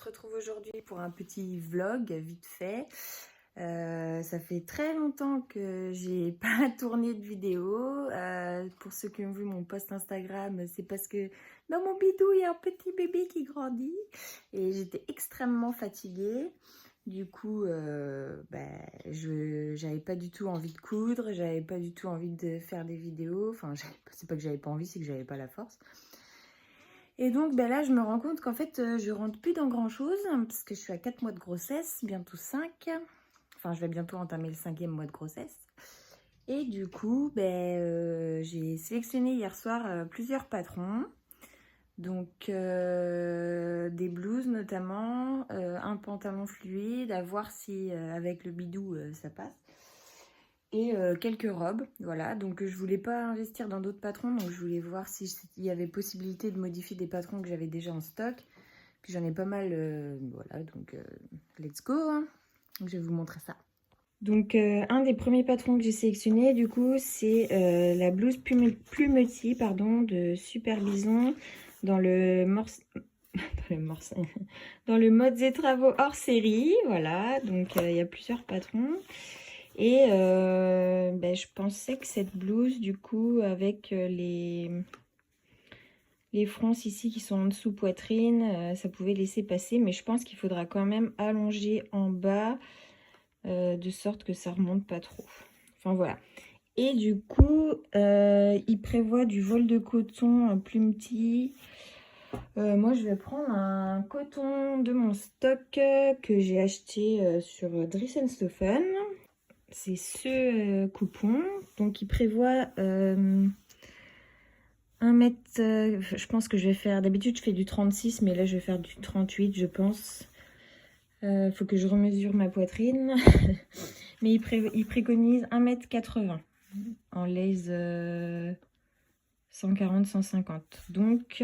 retrouve aujourd'hui pour un petit vlog vite fait. Ça fait très longtemps que j'ai pas tourné de vidéo. Pour ceux qui ont vu mon post Instagram, c'est parce que dans mon bidou il y a un petit bébé qui grandit et j'étais extrêmement fatiguée. Du coup, j'avais pas du tout envie de coudre, j'avais pas du tout envie de faire des vidéos. Enfin, c'est pas que j'avais pas envie, c'est que j'avais pas la force. Et donc là, je me rends compte qu'en fait, je rentre plus dans grand chose, parce que je suis à 4 mois de grossesse, bientôt 5. Enfin, je vais bientôt entamer le 5e mois de grossesse. Et du coup, j'ai sélectionné hier soir plusieurs patrons. Donc, des blouses notamment, un pantalon fluide, à voir si avec le bidou ça passe. Et quelques robes, voilà. Donc je voulais pas investir dans d'autres patrons, donc je voulais voir s'il y avait possibilité de modifier des patrons que j'avais déjà en stock. Puis j'en ai pas mal, voilà, donc let's go, hein. Donc, je vais vous montrer ça. Donc un des premiers patrons que j'ai sélectionné, du coup, c'est la blouse Plumetis, pardon, de Super Bison, dans le dans le mode et travaux hors série, voilà. Donc il y a plusieurs patrons. Et je pensais que cette blouse, du coup, avec les fronces ici qui sont en dessous poitrine, ça pouvait laisser passer. Mais je pense qu'il faudra quand même allonger en bas, de sorte que ça remonte pas trop. Enfin, voilà. Et du coup, il prévoit du vol de coton Plumetis. Moi, je vais prendre un coton de mon stock que j'ai acheté sur Dries&Stoffen. C'est ce coupon. Donc, il prévoit 1 mètre. Je pense que je vais faire. D'habitude, je fais du 36, mais là, je vais faire du 38, je pense. Faut que je remesure ma poitrine. Mais il préconise 1,80 m en lace 140-150. Donc,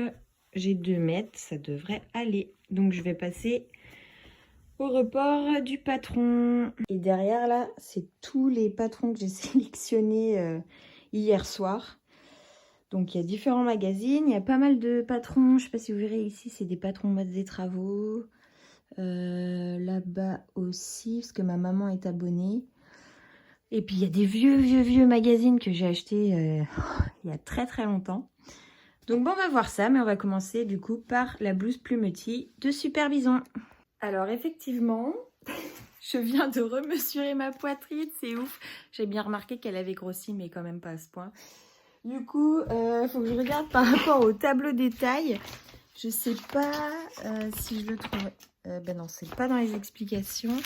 j'ai 2 mètres. Ça devrait aller. Donc, je vais passer au report du patron. Et derrière là, c'est tous les patrons que j'ai sélectionnés hier soir. Donc il y a différents magazines, il y a pas mal de patrons. Je sais pas si vous verrez ici, c'est des patrons mode des travaux. Là-bas aussi, parce que ma maman est abonnée. Et puis il y a des vieux magazines que j'ai achetés il y a très longtemps. Donc bon, on va voir ça, mais on va commencer du coup par la blouse Plumetis de Super Bison. Alors effectivement, je viens de remesurer ma poitrine, c'est ouf. J'ai bien remarqué qu'elle avait grossi, mais quand même pas à ce point. Du coup, il faut que je regarde par rapport au tableau des tailles. Je sais pas si je le trouve. Ben non, c'est pas dans les explications.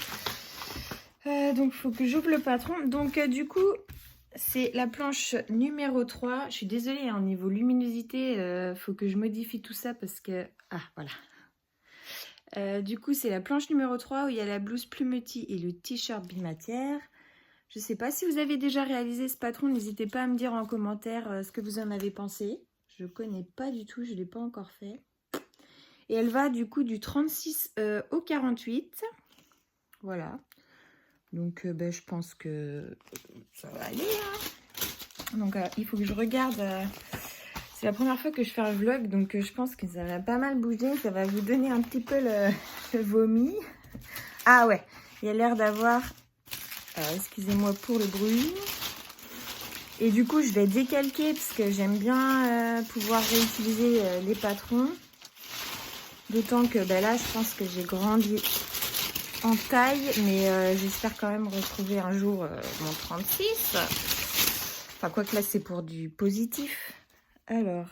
Donc, il faut que j'ouvre le patron. Donc, du coup, c'est la planche numéro 3. Je suis désolée, hein, au niveau luminosité, faut que je modifie tout ça parce que... Ah, voilà. Du coup, c'est la planche numéro 3 où il y a la blouse Plumetis et le t-shirt bimatière. Je ne sais pas si vous avez déjà réalisé ce patron. N'hésitez pas à me dire en commentaire ce que vous en avez pensé. Je ne connais pas du tout, je ne l'ai pas encore fait. Et elle va du coup du 36 au 48. Voilà. Donc je pense que ça va aller. Hein. Donc il faut que je regarde... C'est la première fois que je fais un vlog, donc je pense que ça va pas mal bouger. Ça va vous donner un petit peu le vomi. Ah ouais, il y a l'air d'avoir... excusez-moi pour le bruit. Et du coup, je vais décalquer parce que j'aime bien pouvoir réutiliser les patrons. D'autant que là, je pense que j'ai grandi en taille, mais j'espère quand même retrouver un jour mon 36. Enfin, quoique là, c'est pour du positif. Alors,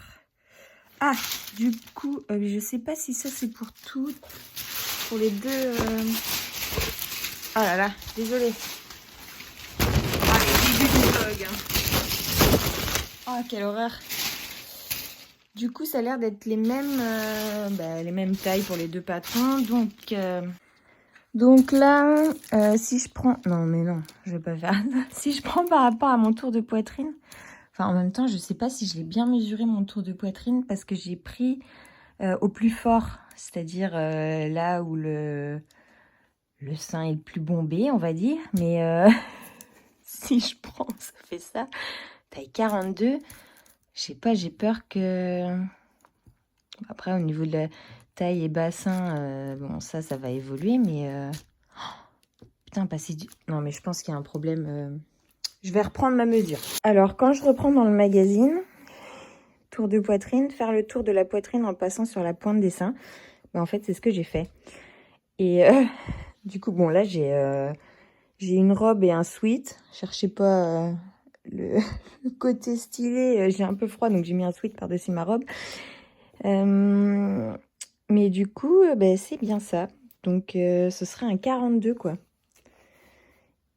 ah, du coup, je sais pas si ça c'est pour tout, pour les deux. Ah là là, désolée. Ah, le début du vlog. Oh, quelle horreur. Du coup, ça a l'air d'être les mêmes tailles pour les deux patrons. Donc là, si je prends... Non, mais non, je vais pas faire ça. Si je prends par rapport à mon tour de poitrine... Enfin, en même temps, je sais pas si je l'ai bien mesuré, mon tour de poitrine, parce que j'ai pris au plus fort. C'est-à-dire là où le sein est le plus bombé, on va dire. Mais si je prends, ça fait ça. Taille 42. Je sais pas, j'ai peur que... Après, au niveau de taille et bassin, bon, ça va évoluer, mais... Putain, passer du... Non, mais je pense qu'il y a un problème. Je vais reprendre ma mesure. Alors, quand je reprends dans le magazine, tour de poitrine, faire le tour de la poitrine en passant sur la pointe des seins. Ben, en fait, c'est ce que j'ai fait. Et du coup, bon, là, j'ai une robe et un sweat. Cherchez pas le côté stylé. J'ai un peu froid, donc j'ai mis un sweat par-dessus ma robe. Mais du coup, ben, c'est bien ça. Donc, ce serait un 42, quoi.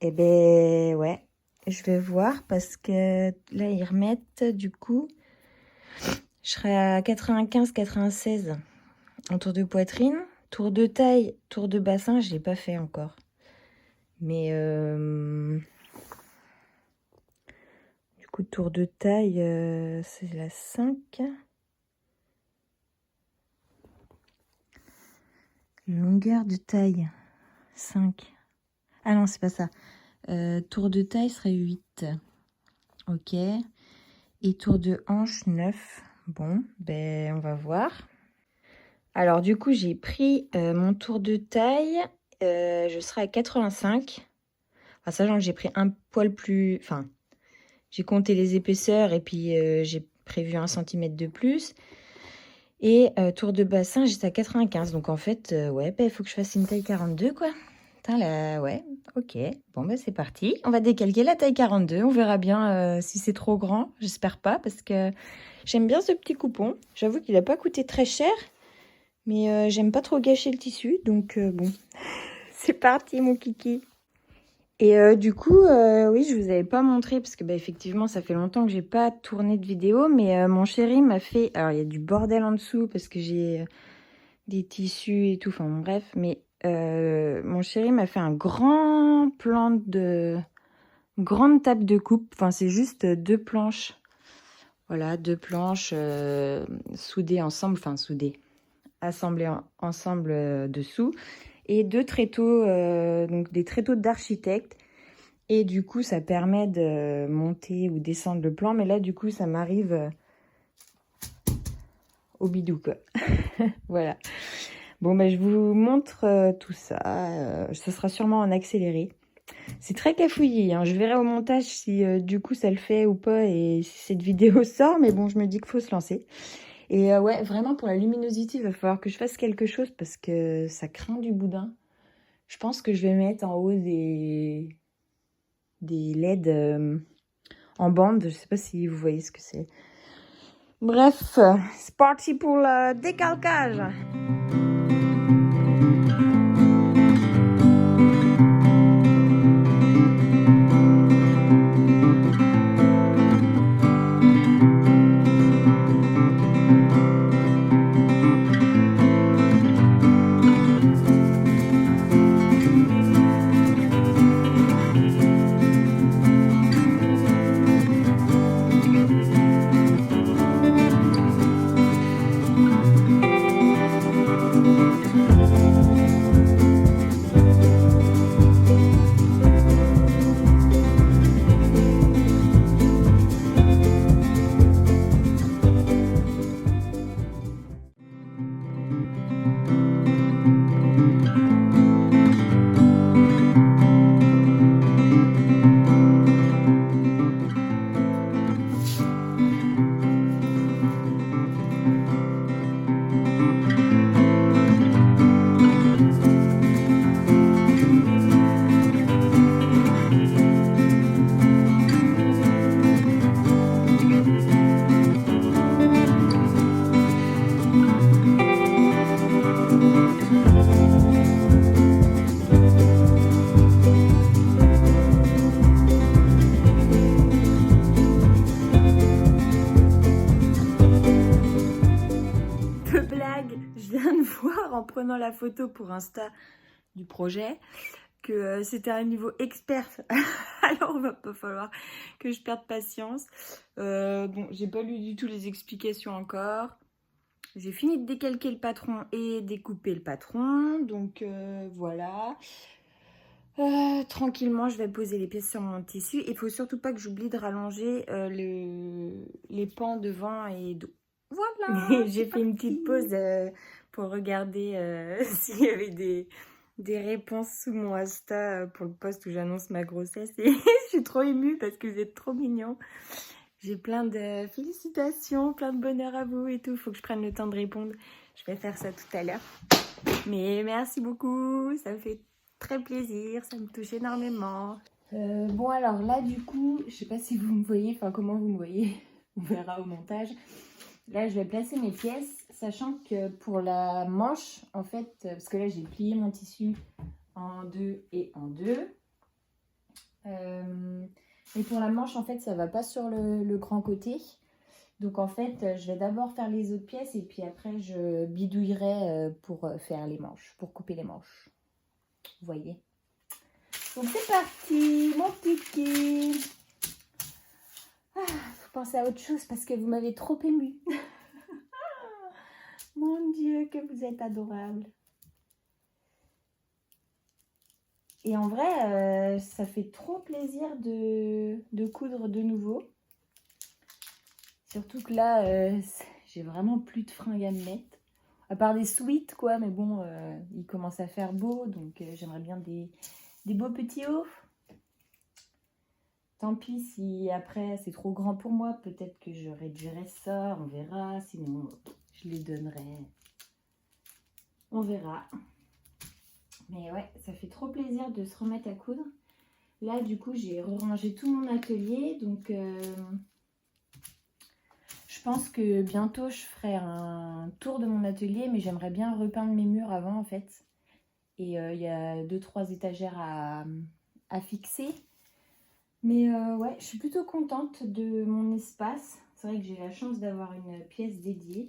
Et ben, ouais. Je vais voir parce que là, ils remettent, du coup, je serai à 95-96 en tour de poitrine. Tour de taille, tour de bassin, je l'ai pas fait encore. Mais du coup, tour de taille, c'est la 5. Longueur de taille, 5. Ah non, c'est pas ça. Tour de taille serait 8. Ok. Et tour de hanche, 9. Bon, ben on va voir. Alors du coup, j'ai pris mon tour de taille. Je serai à 85. Enfin, sachant que j'ai pris un poil plus... Enfin, j'ai compté les épaisseurs et puis j'ai prévu 1 cm de plus. Et tour de bassin, j'étais à 95. Donc en fait, ouais, il faut que je fasse une taille 42, quoi. Putain, là, ouais, ok. Bon, ben c'est parti. On va décalquer la taille 42. On verra bien si c'est trop grand. J'espère pas, parce que j'aime bien ce petit coupon. J'avoue qu'il n'a pas coûté très cher. Mais j'aime pas trop gâcher le tissu. Donc bon, c'est parti, mon kiki. Et du coup, oui, je vous avais pas montré parce que bah, effectivement, ça fait longtemps que j'ai pas tourné de vidéo. Mais mon chéri m'a fait... Alors, il y a du bordel en dessous parce que j'ai des tissus et tout. Enfin, bon, bref. Mais mon chéri m'a fait un grand plan de... Grande table de coupe. Enfin, c'est juste 2 planches. Voilà, 2 planches soudées ensemble. Enfin, soudées. Assemblées ensemble dessous. Et 2 tréteaux, donc des tréteaux d'architecte. Et du coup, ça permet de monter ou descendre le plan. Mais là, du coup, ça m'arrive au bidou, quoi. Voilà. Bon, ben, je vous montre tout ça. Ce sera sûrement en accéléré. C'est très cafouillis, hein. Je verrai au montage si du coup ça le fait ou pas et si cette vidéo sort. Mais bon, je me dis qu'il faut se lancer. Et ouais, vraiment pour la luminosité, il va falloir que je fasse quelque chose parce que ça craint du boudin. Je pense que je vais mettre en haut des LED en bande. Je sais pas si vous voyez ce que c'est. Bref, c'est parti pour le décalcage. En prenant la photo pour Insta du projet que c'était un niveau expert. Alors il va pas falloir que je perde patience. Bon, j'ai pas lu du tout les explications encore. J'ai fini de décalquer le patron et découper le patron, donc voilà. Tranquillement, je vais poser les pièces sur mon tissu. Il faut surtout pas que j'oublie de rallonger les pans devant et dos. Voilà. J'ai fait une petite pause pour regarder s'il y avait des réponses sous mon Insta pour le post où j'annonce ma grossesse. Et je suis trop émue parce que vous êtes trop mignons. J'ai plein de félicitations, plein de bonheur à vous et tout. Faut que je prenne le temps de répondre. Je vais faire ça tout à l'heure. Mais merci beaucoup, ça me fait très plaisir, ça me touche énormément. Bon alors là du coup, je sais pas si vous me voyez, enfin comment vous me voyez, on verra au montage. Là je vais placer mes pièces, sachant que pour la manche, en fait, parce que là j'ai plié mon tissu en deux et en deux. Et pour la manche en fait ça va pas sur le grand côté. Donc en fait je vais d'abord faire les autres pièces et puis après je bidouillerai pour faire les manches, pour couper les manches. Vous voyez. Donc c'est parti, mon kiki. Faut penser à autre chose parce que vous m'avez trop émue. Mon Dieu, que vous êtes adorable. Et en vrai, ça fait trop plaisir de coudre de nouveau. Surtout que là, j'ai vraiment plus de fringues à me mettre. À part des sweats, quoi. Mais bon, il commence à faire beau. Donc, j'aimerais bien des beaux petits hauts. Tant pis si après, c'est trop grand pour moi. Peut-être que je réduirai ça. On verra. Sinon, je les donnerai. On verra. Mais ouais, ça fait trop plaisir de se remettre à coudre. Là, du coup, j'ai rangé tout mon atelier. Donc... je pense que bientôt je ferai un tour de mon atelier, mais j'aimerais bien repeindre mes murs avant en fait. Et il y a 2-3 étagères à fixer. Mais ouais, je suis plutôt contente de mon espace. C'est vrai que j'ai la chance d'avoir une pièce dédiée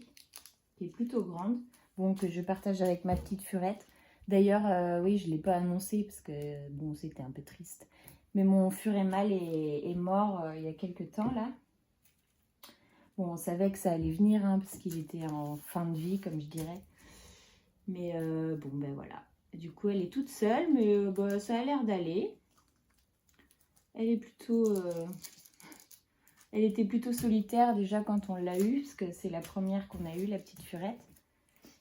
qui est plutôt grande. Bon, que je partage avec ma petite Furette. D'ailleurs, oui, je ne l'ai pas annoncé parce que bon, c'était un peu triste. Mais mon furet mâle est mort il y a quelques temps là. Bon, on savait que ça allait venir, hein, parce qu'il était en fin de vie, comme je dirais. Mais bon, ben voilà. Du coup, elle est toute seule, mais bah, ça a l'air d'aller. Elle est plutôt... elle était plutôt solitaire déjà quand on l'a eue, parce que c'est la première qu'on a eue, la petite Furette.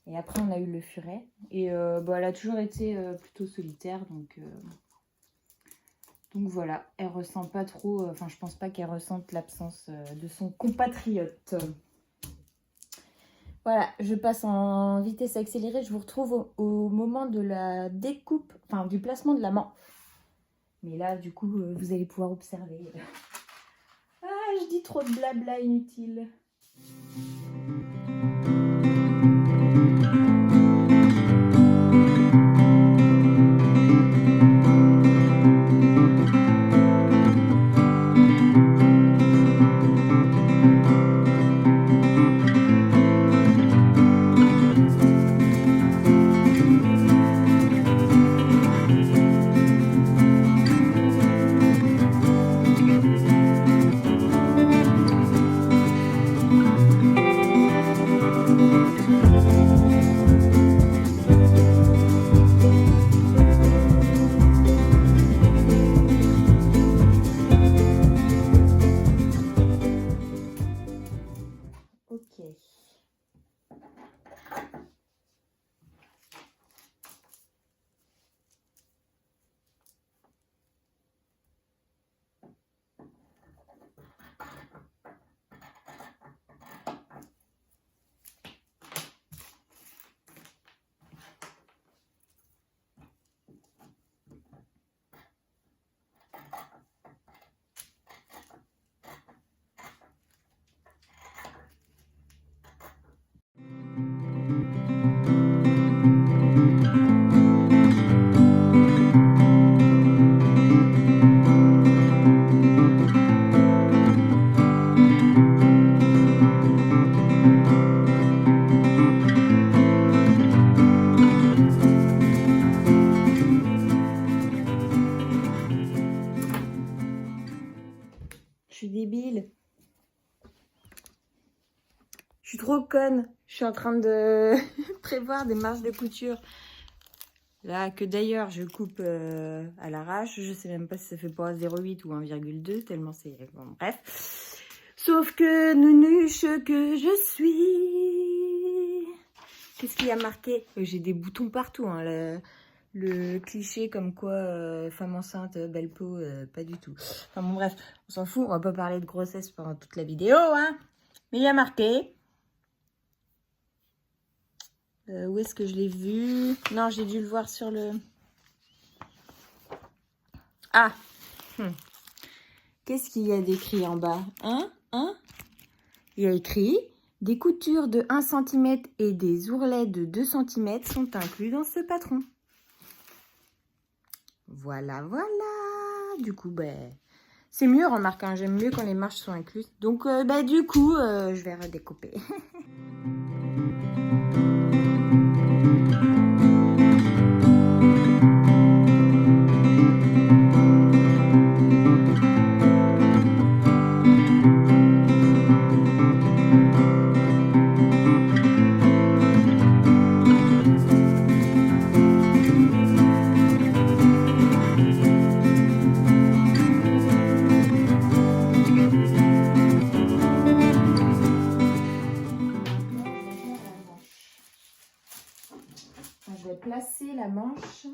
Et après, on a eu le furet. Et bah, elle a toujours été plutôt solitaire, donc voilà, elle ressent pas trop, enfin je pense pas qu'elle ressente l'absence de son compatriote. Voilà, je passe en vitesse accélérée, je vous retrouve au moment de la découpe, enfin du placement de la manche. Mais là, du coup, vous allez pouvoir observer. Ah, je dis trop de blabla inutile. Débile. Je suis trop conne. Je suis en train de prévoir des marges de couture. Là, que d'ailleurs, je coupe à l'arrache. Je sais même pas si ça fait pas 0,8 ou 1,2, tellement c'est... Bon, bref. Sauf que, nounuche que je suis, Qu'est-ce qu'il y a marqué? J'ai des boutons partout, hein, le cliché comme quoi femme enceinte, belle peau, pas du tout. Enfin bon bref, on s'en fout, on va pas parler de grossesse pendant toute la vidéo, hein. Mais il y a marqué. Où est-ce que je l'ai vu? Non, j'ai dû le voir sur le... Ah, Qu'est-ce qu'il y a d'écrit en bas? Il y a écrit « Des coutures de 1 cm et des ourlets de 2 cm sont inclus dans ce patron. » Voilà, voilà. Du coup, ben, c'est mieux, remarque, hein, j'aime mieux quand les marches sont incluses. Donc, du coup, je vais redécouper. Je vais placer la manche.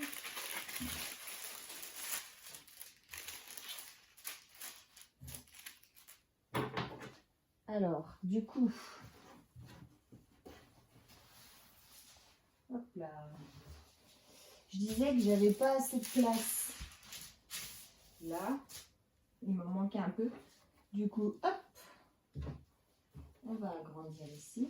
Alors, du coup, hop là. Je disais que j'avais pas assez de place. Là, il m'en manquait un peu. Du coup, hop, on va agrandir ici.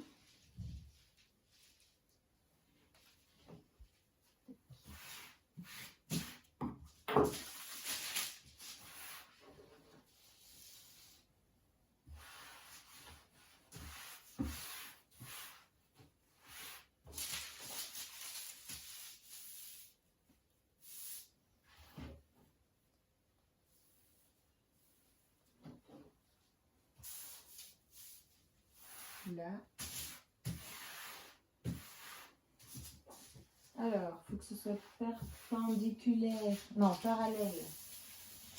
Là. Alors, il faut que ce soit perpendiculaire, non, parallèle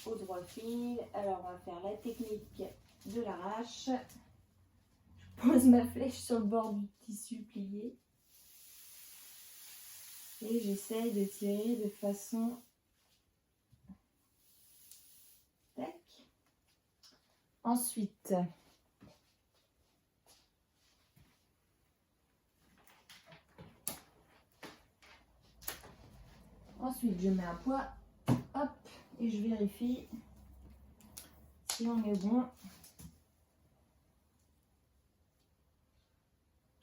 au droit fil. Alors, on va faire la technique de l'arrache. Je pose ma flèche sur le bord du tissu plié. Et j'essaye de tirer de façon... Tac. Ensuite... Ensuite, je mets un poids, hop, et je vérifie si on est bon.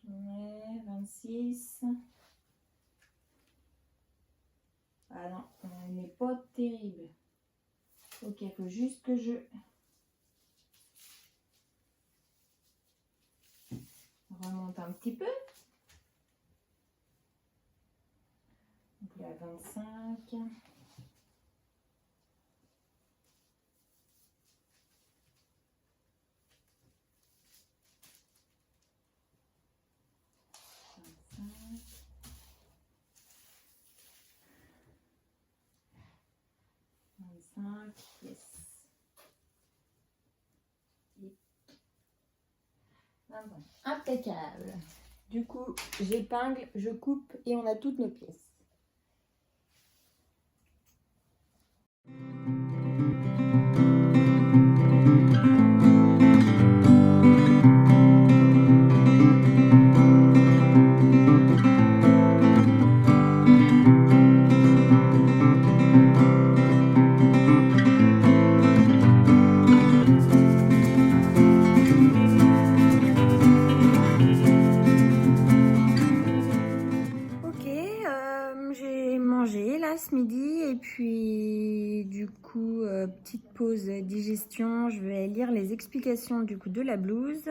Ouais, 26. Ah non, elle n'est pas terrible. Ok, il faut juste que je remonte un petit peu. Donc là, 25. Yes. Ah bon. Impeccable. Du coup, j'épingle, je coupe et on a toutes nos pièces. Ce midi et puis du coup petite pause digestion, je vais lire les explications du coup de la blouse,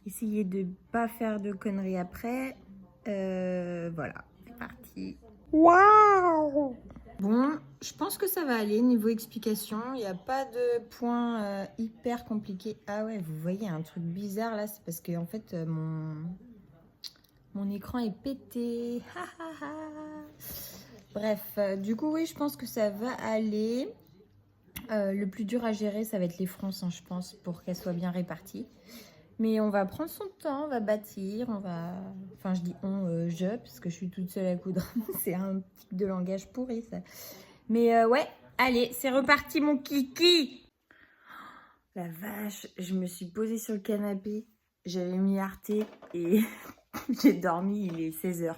essayer de pas faire de conneries après. Voilà, c'est parti. Waouh! Bon, je pense que ça va aller niveau explication, il n'y a pas de point hyper compliqué. Ah ouais, vous voyez un truc bizarre là, c'est parce que en fait mon écran est pété. Bref, du coup, oui, je pense que ça va aller. Le plus dur à gérer, ça va être les fronces, hein, je pense, pour qu'elles soient bien réparties. Mais on va prendre son temps, on va bâtir, on va... Enfin, je dis on, je, parce que je suis toute seule à coudre. C'est un tic de langage pourri, ça. Mais ouais, allez, c'est reparti, mon kiki. La vache, je me suis posée sur le canapé. J'avais mis Arte et j'ai dormi, il est 16h.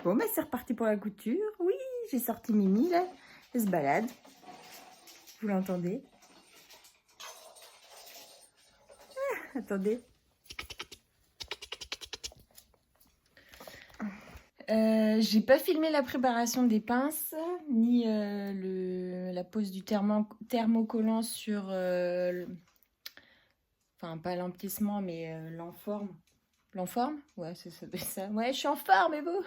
Bon, bah c'est reparti pour la couture. Oui, j'ai sorti Mimi, là. Elle se balade. Vous l'entendez? Ah, attendez. J'ai pas filmé la préparation des pinces, ni la pose du thermocollant sur... Enfin, pas l'emplissement, mais l'enforme. L'enforme? Ouais, c'est ça. Ouais, je suis en forme, et vous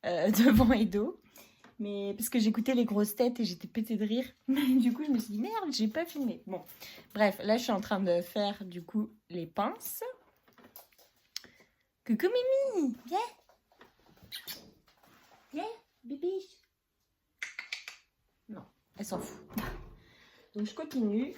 devant et dos. Mais parce que j'écoutais les grosses têtes et j'étais pétée de rire. Du coup, je me suis dit, merde, j'ai pas filmé. Bon, bref, là, je suis en train de faire, du coup, les pinces. Coucou Mimi, viens. Viens, bibiche. Non, elle s'en fout. Donc, je continue.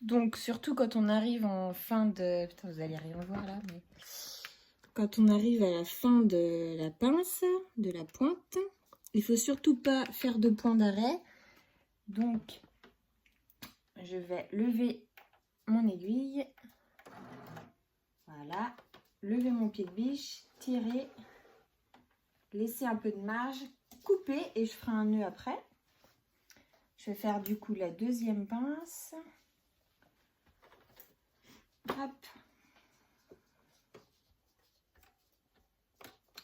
Donc, surtout quand on arrive en fin de... Putain, vous allez rien voir là, mais... Quand on arrive à la fin de la pince, de la pointe, il faut surtout pas faire de point d'arrêt. Donc, je vais lever mon aiguille. Voilà. Lever mon pied de biche, tirer, laisser un peu de marge, couper et je ferai un nœud après. Je vais faire du coup la deuxième pince. Hop.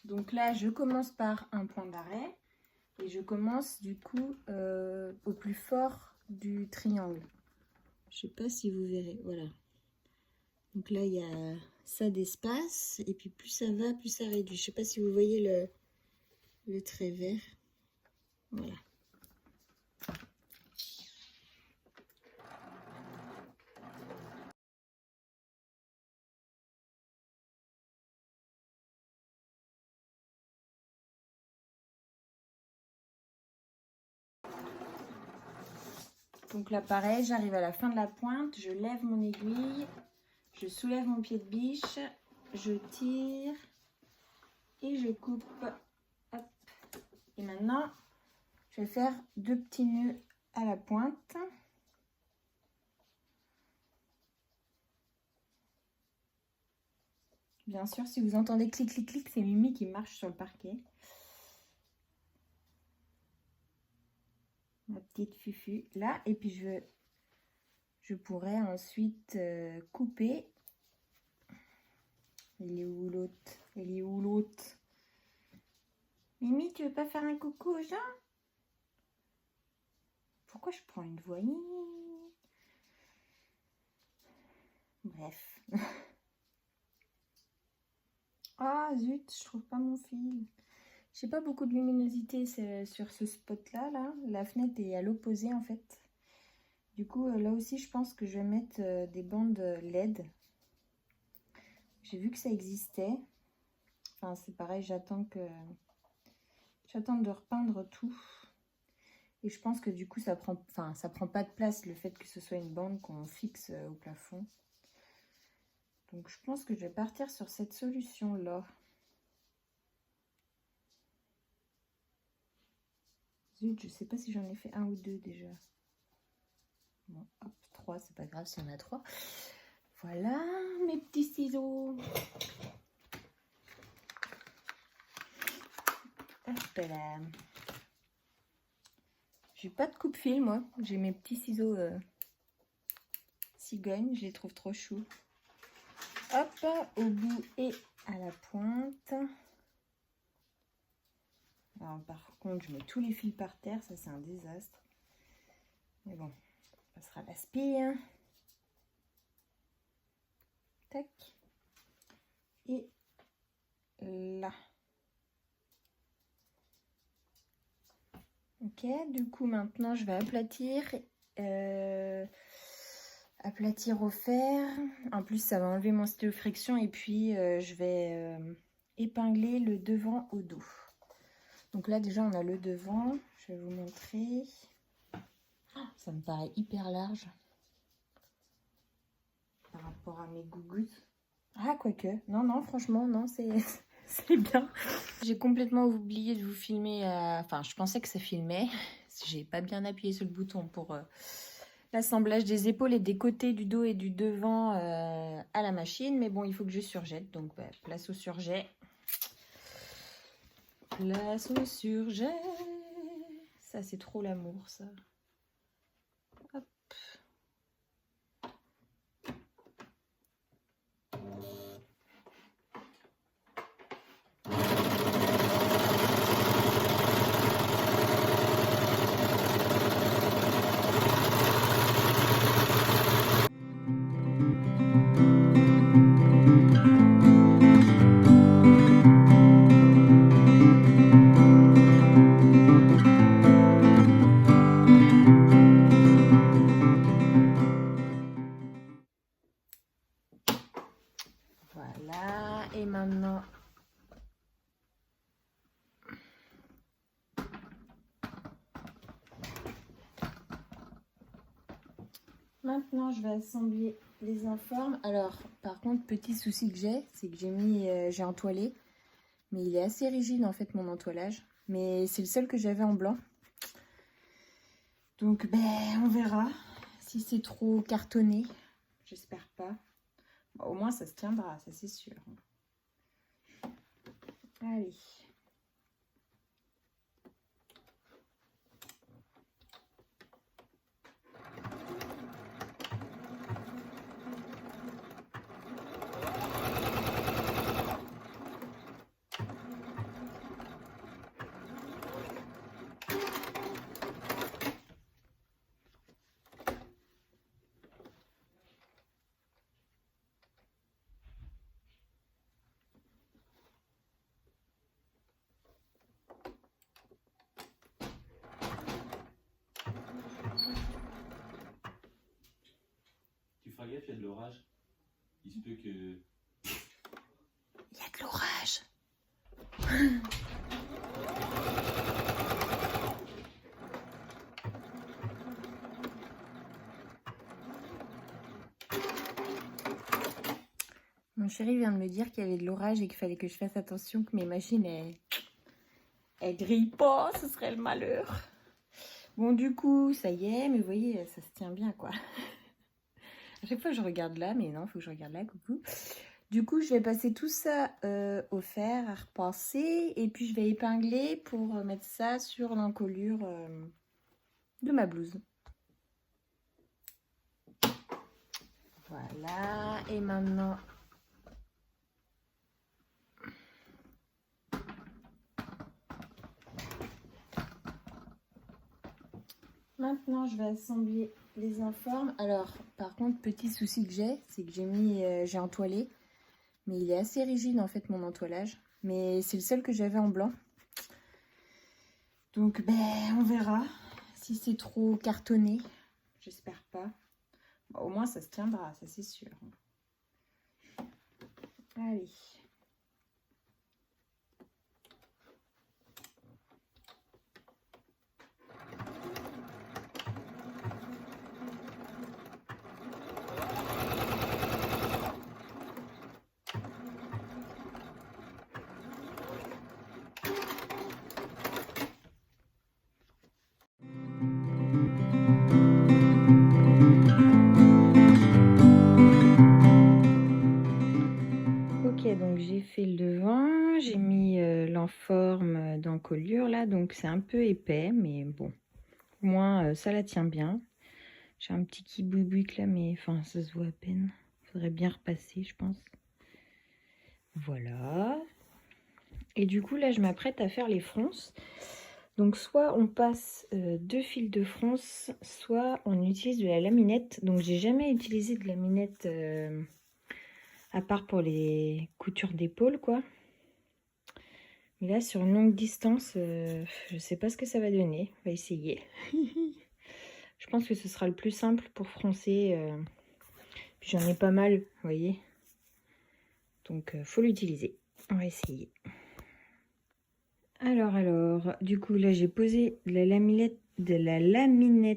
Donc là, je commence par un point d'arrêt et je commence du coup au plus fort du triangle. Je sais pas si vous verrez, voilà. Donc là, il y a ça d'espace et puis plus ça va, plus ça réduit. Je sais pas si vous voyez le trait vert. Voilà. Donc là, pareil, j'arrive à la fin de la pointe, je lève mon aiguille, je soulève mon pied de biche, je tire et je coupe. Hop. Et maintenant, je vais faire 2 petits nœuds à la pointe. Bien sûr, si vous entendez clic, clic, clic, c'est Mimi qui marche sur le parquet. Ma petite fufu là, et puis je pourrais ensuite couper. Il est où l'autre? Il est où l'autre? Mimi, tu veux pas faire un coucou aux gens? Pourquoi je prends une voix? Bref. Ah zut, je trouve pas mon fil. J'ai pas beaucoup de luminosité sur ce spot là. La fenêtre est à l'opposé en fait. Du coup, là aussi, je pense que je vais mettre des bandes LED. J'ai vu que ça existait. Enfin, c'est pareil, j'attends de repeindre tout. Et je pense que du coup, ça prend pas de place le fait que ce soit une bande qu'on fixe au plafond. Donc, je pense que je vais partir sur cette solution-là. Zut, je sais pas si j'en ai fait un ou deux déjà. Bon, hop, 3, c'est pas grave s'il y en a 3. Voilà mes petits ciseaux. Hop là. J'ai pas de coupe-fil, moi. J'ai mes petits ciseaux cigogne. Je les trouve trop choux. Hop, au bout et à la pointe. Alors, par contre, je mets tous les fils par terre. Ça, c'est un désastre. Mais bon, ça passera l'aspire. Tac. Et là. Ok, du coup, maintenant, je vais aplatir au fer. En plus, ça va enlever mon stylo friction. Et puis, je vais épingler le devant au dos. Donc là déjà on a le devant, je vais vous montrer. Ça me paraît hyper large par rapport à mes gougouttes. Ah quoique, non franchement non c'est bien. J'ai complètement oublié de vous filmer, enfin je pensais que ça filmait. J'ai pas bien appuyé sur le bouton pour l'assemblage des épaules et des côtés du dos et du devant à la machine. Mais bon, il faut que je surjette. Donc, bah, place au surjet. Place au surjet. Ça, c'est trop l'amour, ça. Hop. Voilà, et maintenant, je vais assembler les informes. Alors, par contre, petit souci que j'ai, c'est que j'ai entoilé, mais il est assez rigide en fait mon entoilage. Mais c'est le seul que j'avais en blanc. Donc, ben, on verra si c'est trop cartonné. J'espère pas. Bon, au moins, ça se tiendra, ça c'est sûr. Allez. Tu feras gaffe, il y a de l'orage. Il se peut que... Il y a de l'orage. Mon chéri vient de me dire qu'il y avait de l'orage et qu'il fallait que je fasse attention que mes machines, elles grillent pas, ce serait le malheur. Bon, du coup, ça y est, mais vous voyez, ça se tient bien, quoi. À chaque fois, je regarde là, mais non, il faut que je regarde là, coucou. Du coup, je vais passer tout ça au fer à repasser. Et puis, je vais épingler pour mettre ça sur l'encolure de ma blouse. Voilà. Et maintenant... je vais assembler les informes. Alors, par contre, petit souci que j'ai, c'est que j'ai entoilé. Mais il est assez rigide, en fait, mon entoilage. Mais c'est le seul que j'avais en blanc. Donc, ben, on verra si c'est trop cartonné. J'espère pas. Bon, au moins, ça se tiendra, ça c'est sûr. Allez. Ok, donc j'ai fait le devant, j'ai mis l'enforme d'encolure là, donc c'est un peu épais, mais bon, au moins ça la tient bien. J'ai un petit kibouibouk là, mais enfin ça se voit à peine. Faudrait bien repasser, je pense. Voilà. Et du coup là, je m'apprête à faire les fronces. Donc soit on passe 2 fils de fronce, soit on utilise de la laminette. Donc j'ai jamais utilisé de laminette à part pour les coutures d'épaule, quoi. Mais là, sur une longue distance, je sais pas ce que ça va donner. On va essayer. Je pense que ce sera le plus simple pour froncer. Puis j'en ai pas mal, vous voyez. Donc, faut l'utiliser. On va essayer. Alors, du coup, là, j'ai posé la laminette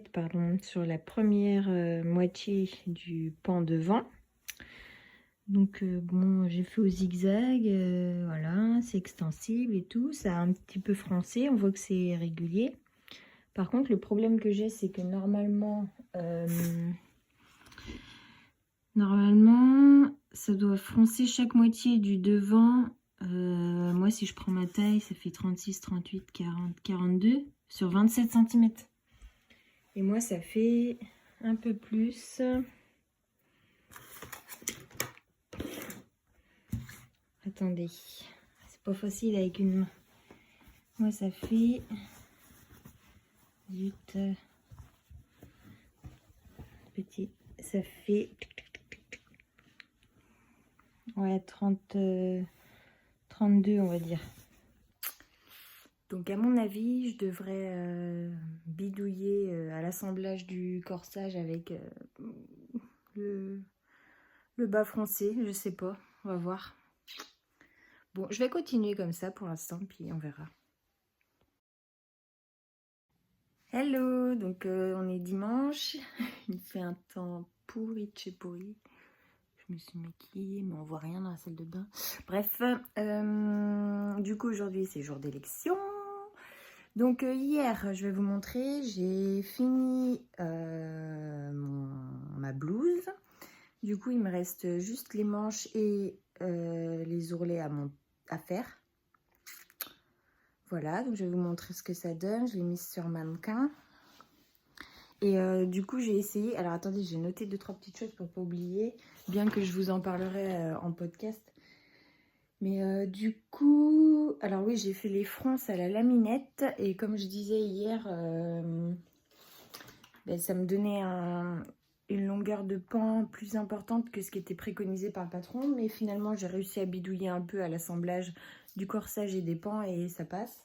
pardon, sur la première moitié du pan devant. Donc, bon, j'ai fait au zigzag, voilà, c'est extensible et tout. Ça a un petit peu froncé, on voit que c'est régulier. Par contre, le problème que j'ai, c'est que normalement, ça doit froncer chaque moitié du devant. Moi, si je prends ma taille, ça fait 36, 38, 40, 42 sur 27 cm. Et moi, ça fait un peu plus. Attendez, c'est pas facile avec une main. Moi, ça fait... Zut. Petit. Ça fait... Ouais, 32, on va dire. Donc, à mon avis, je devrais bidouiller à l'assemblage du corsage avec le bas froncé. Je sais pas, on va voir. Bon, je vais continuer comme ça pour l'instant, puis on verra. Hello, donc on est dimanche. Il fait un temps pourri de chez pourri. Je me suis maquillée, mais on voit rien dans la salle de bain. Bref, du coup, aujourd'hui, c'est jour d'élection. Donc, hier, je vais vous montrer, j'ai fini ma blouse. Du coup, il me reste juste les manches et les ourlets à faire. Voilà, donc je vais vous montrer ce que ça donne. Je l'ai mise sur mannequin. Et du coup, j'ai essayé... Alors, attendez, j'ai noté 2-3 petites choses pour ne pas oublier. Bien que je vous en parlerai en podcast. Mais du coup... Alors oui, j'ai fait les fronces à la laminette. Et comme je disais hier, ça me donnait une longueur de pan plus importante que ce qui était préconisé par le patron. Mais finalement, j'ai réussi à bidouiller un peu à l'assemblage du corsage et des pans et ça passe.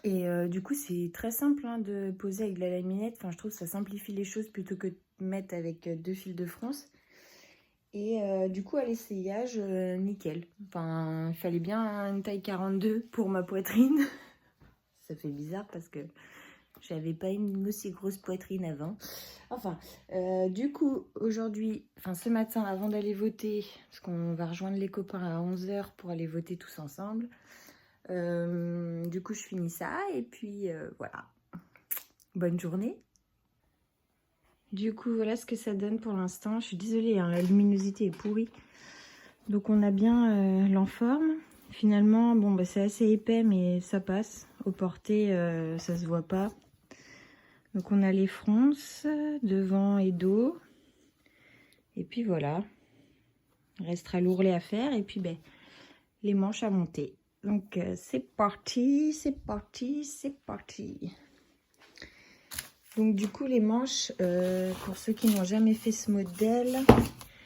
Et du coup, c'est très simple de poser avec de la laminette. Enfin, je trouve que ça simplifie les choses plutôt que de mettre avec 2 fils de fronce. Et du coup, à l'essayage, nickel. Enfin, il fallait bien une taille 42 pour ma poitrine. Ça fait bizarre parce que j'avais pas une aussi grosse poitrine avant. Enfin, du coup, aujourd'hui, enfin ce matin, avant d'aller voter, parce qu'on va rejoindre les copains à 11 h pour aller voter tous ensemble. Du coup, je finis ça et puis voilà. Bonne journée. Du coup, voilà ce que ça donne pour l'instant. Je suis désolée, la luminosité est pourrie. Donc, on a bien l'enforme. Finalement, bon, c'est assez épais, mais ça passe. Au porté, ça se voit pas. Donc, on a les fronces devant et dos. Et puis, voilà. Il restera l'ourlet à faire. Et puis, les manches à monter. Donc, c'est parti, c'est parti, c'est parti. Donc, du coup, les manches, pour ceux qui n'ont jamais fait ce modèle,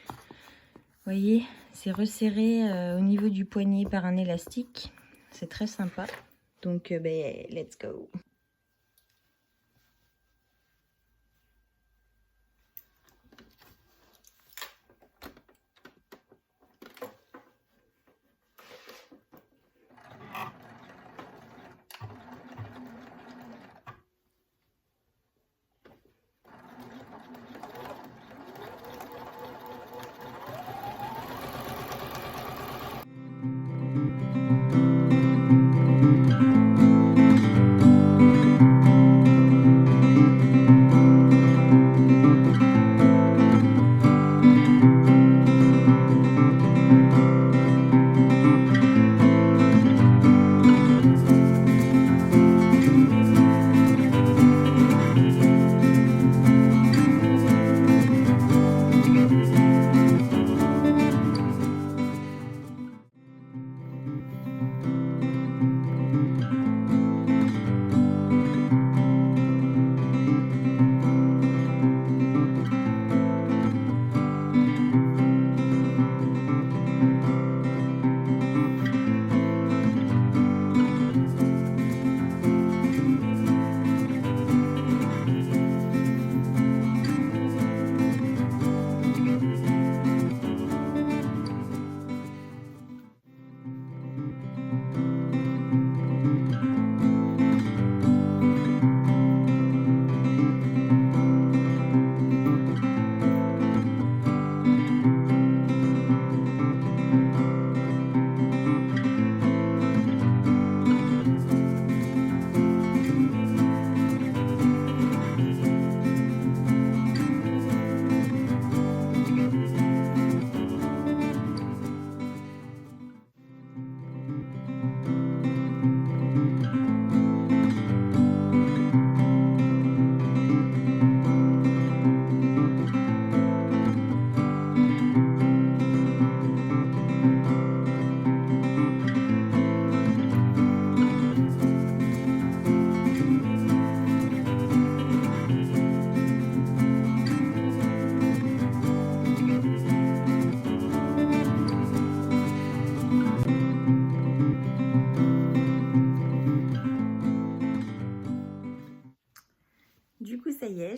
vous voyez, c'est resserré au niveau du poignet par un élastique. C'est très sympa. Donc, let's go.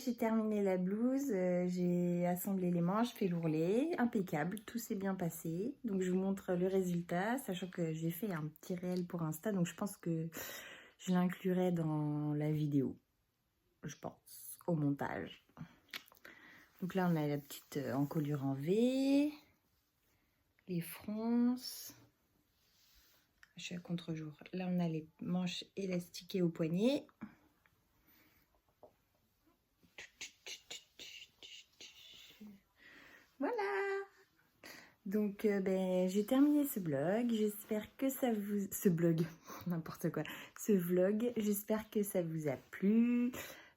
j'ai terminé la blouse, j'ai assemblé les manches, fait l'ourlet, impeccable, tout s'est bien passé. Donc je vous montre le résultat, sachant que j'ai fait un petit réel pour Insta, donc je pense que je l'inclurai dans la vidéo, je pense, au montage. Donc là on a la petite encolure en V, les fronces. Je suis à contre-jour. Là on a les manches élastiquées au poignet. Voilà. Donc j'ai terminé ce blog. J'espère que ça vous... Ce blog, n'importe quoi. Ce vlog, j'espère que ça vous a plu.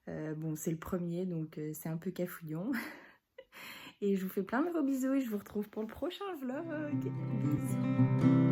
Bon, c'est le premier, donc c'est un peu cafouillon. Et je vous fais plein de gros bisous et je vous retrouve pour le prochain vlog. Bisous.